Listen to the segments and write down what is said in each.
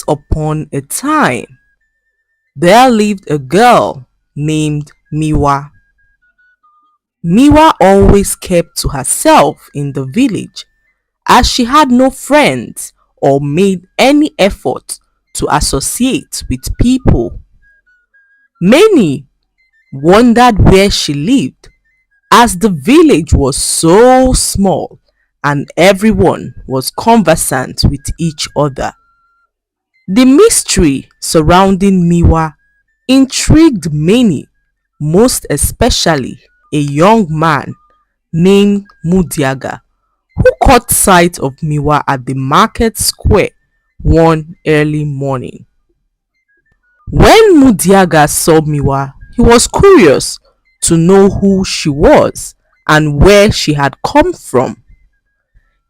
upon a time, there lived a girl named Miwa. Miwa always kept to herself in the village as she had no friends or made any effort to associate with people. Many wondered where she lived as the village was so small and everyone was conversant with each other. The mystery surrounding Miwa intrigued many, most especially a young man named Mudiaga, who caught sight of Miwa at the market square one early morning. When Mudiaga saw Miwa, he was curious to know who she was and where she had come from.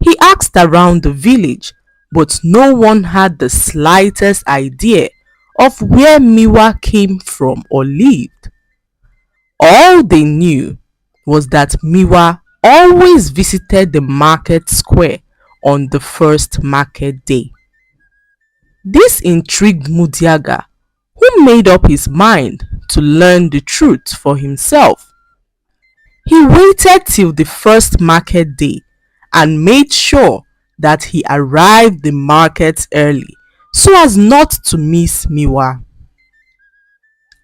He asked around the village, but no one had the slightest idea of where Miwa came from or lived. All they knew was that Miwa always visited the market square on the first market day. This intrigued Mudiaga, who made up his mind to learn the truth for himself. He waited till the first market day and made sure that he arrived the market early so as not to miss Miwa.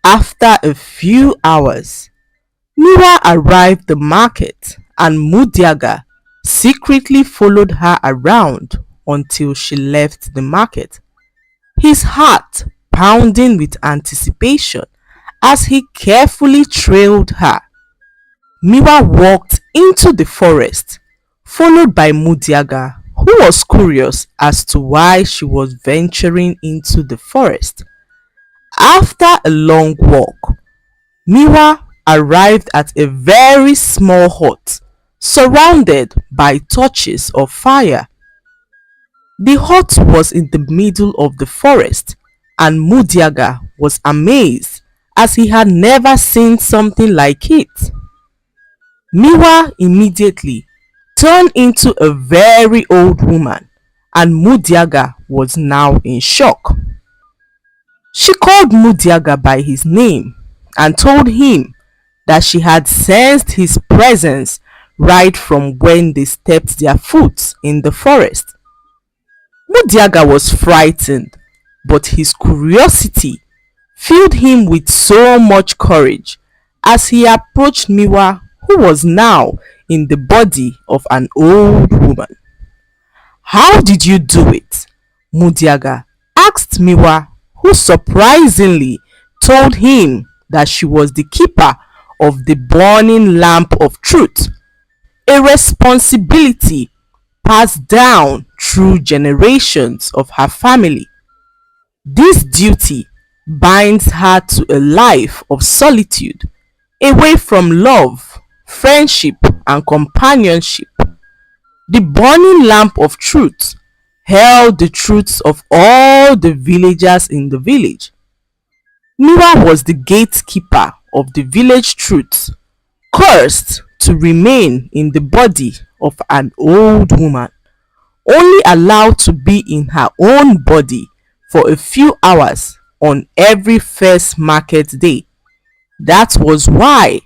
After a few hours, Miwa arrived the market and Mudiaga secretly followed her around until she left the market, his heart pounding with anticipation as he carefully trailed her. Miwa walked into the forest, followed by Mudiaga, who was curious as to why she was venturing into the forest. After a long walk, Miwa arrived at a very small hut surrounded by torches of fire. The hut was in the middle of the forest and Mudiaga was amazed as he had never seen something like it. Miwa immediately turned into a very old woman and Mudiaga was now in shock. She called Mudiaga by his name and told him that she had sensed his presence right from when they stepped their foot in the forest. Mudiaga was frightened, but his curiosity filled him with so much courage as he approached Miwa, who was now in the body of an old woman. "How did you do it?" Mudiaga asked Miwa, who surprisingly told him that she was the keeper of the burning lamp of truth, a responsibility passed down through generations of her family. This duty binds her to a life of solitude, away from love, friendship, and companionship. The burning lamp of truth held the truths of all the villagers in the village. Miwa was the gatekeeper of the village truth, cursed to remain in the body of an old woman, only allowed to be in her own body for a few hours on every first market day. That was why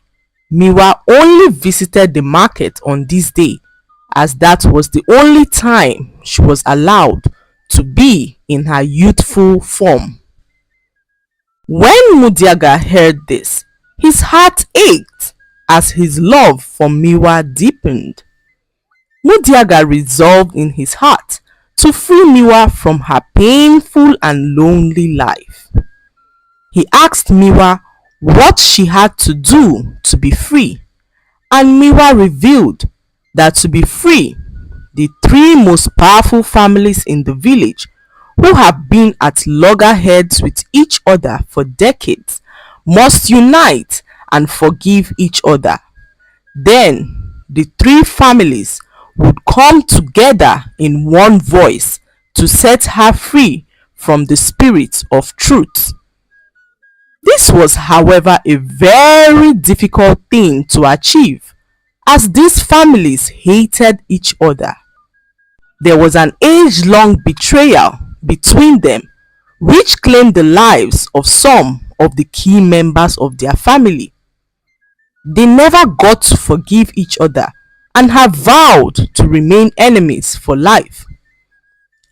Miwa only visited the market on this day, as that was the only time she was allowed to be in her youthful form. When Mudiaga heard this, his heart ached as his love for Miwa deepened. Mudiaga resolved in his heart to free Miwa from her painful and lonely life. He asked Miwa what she had to do to be free, and Miwa revealed that to be free, the three most powerful families in the village, who have been at loggerheads with each other for decades, must unite and forgive each other. Then the three families would come together in one voice to set her free from the spirit of truth. This was, however, a very difficult thing to achieve, as these families hated each other. There was an age-long betrayal between them, which claimed the lives of some of the key members of their family. They never got to forgive each other and have vowed to remain enemies for life.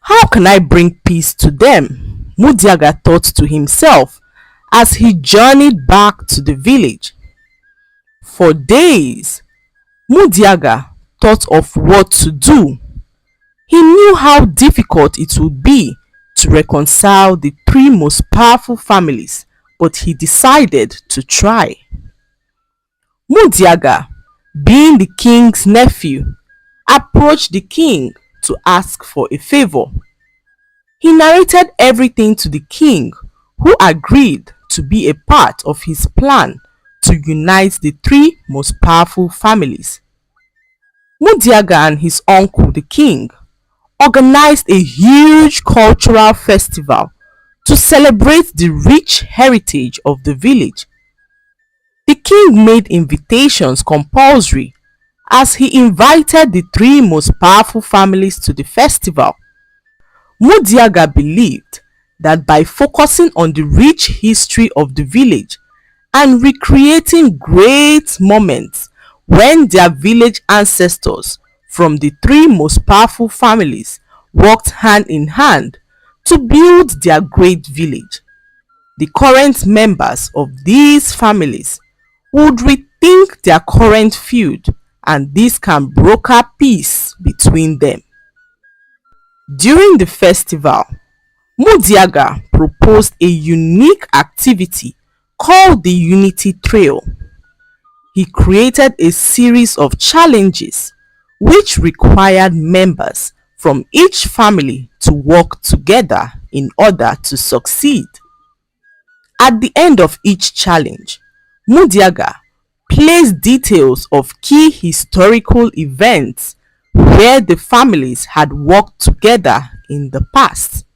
How can I bring peace to them? Mudiaga thought to himself as he journeyed back to the village. For days, Mudiaga thought of what to do. He knew how difficult it would be to reconcile the three most powerful families, but he decided to try. Mudiaga, being the king's nephew, approached the king to ask for a favor. He narrated everything to the king, who agreed to be a part of his plan to unite the three most powerful families. Mudiaga and his uncle, the king, organized a huge cultural festival to celebrate the rich heritage of the village. The king made invitations compulsory as he invited the three most powerful families to the festival. Mudiaga believed that by focusing on the rich history of the village and recreating great moments when their village ancestors from the three most powerful families worked hand in hand to build their great village, the current members of these families would rethink their current feud, and this can broker peace between them. During the festival, Mudiaga proposed a unique activity called the Unity Trail. He created a series of challenges which required members from each family to work together in order to succeed. At the end of each challenge, Mudiaga placed details of key historical events where the families had worked together in the past.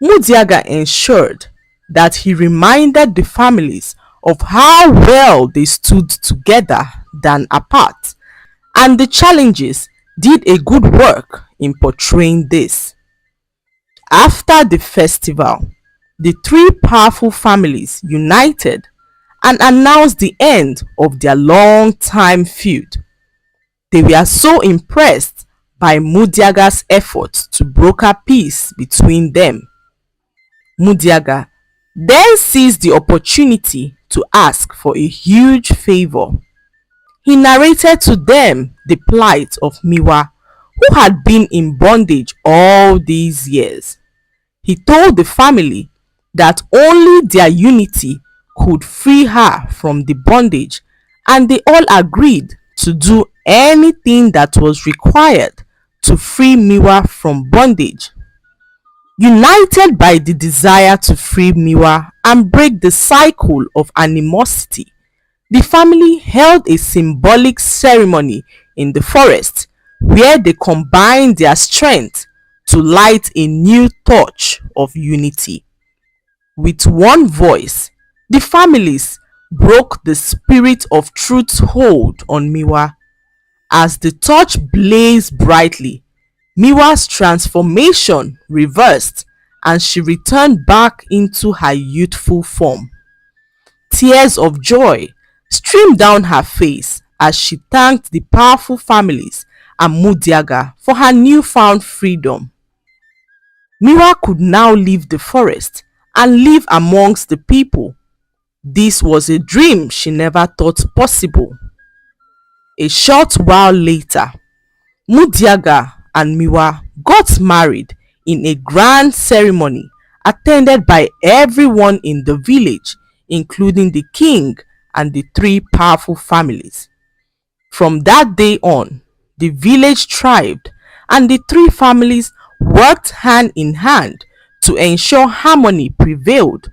Mudiaga ensured that he reminded the families of how well they stood together than apart, and the challenges did a good work in portraying this. After the festival, the three powerful families united and announced the end of their long-time feud. They were so impressed by Mudiaga's efforts to broker peace between them. Mudiaga then seized the opportunity to ask for a huge favor. He narrated to them the plight of Miwa, who had been in bondage all these years. He told the family that only their unity could free her from the bondage, and they all agreed to do anything that was required to free Miwa from bondage. United by the desire to free Miwa and break the cycle of animosity, the family held a symbolic ceremony in the forest where they combined their strength to light a new torch of unity. With one voice, the families broke the spirit of truth's hold on Miwa. As the torch blazed brightly, Miwa's transformation reversed and she returned back into her youthful form. Tears of joy streamed down her face as she thanked the powerful families and Mudiaga for her newfound freedom. Miwa could now leave the forest and live amongst the people. This was a dream she never thought possible. A short while later, Mudiaga and Miwa got married in a grand ceremony attended by everyone in the village, including the king and the three powerful families. From that day on, the village thrived and the three families worked hand in hand to ensure harmony prevailed,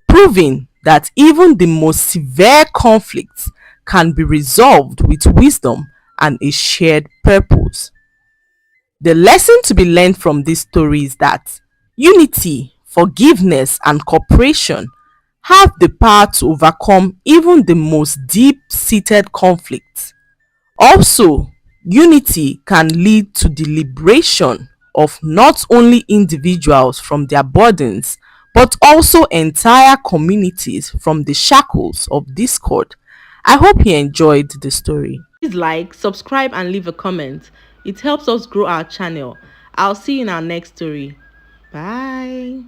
proving that even the most severe conflicts can be resolved with wisdom and a shared purpose. The lesson to be learned from this story is that unity, forgiveness, and cooperation have the power to overcome even the most deep-seated conflicts. Also, unity can lead to the liberation of not only individuals from their burdens, but also entire communities from the shackles of discord. I hope you enjoyed the story. Please like, subscribe, and leave a comment. It helps us grow our channel. I'll see you in our next story. Bye.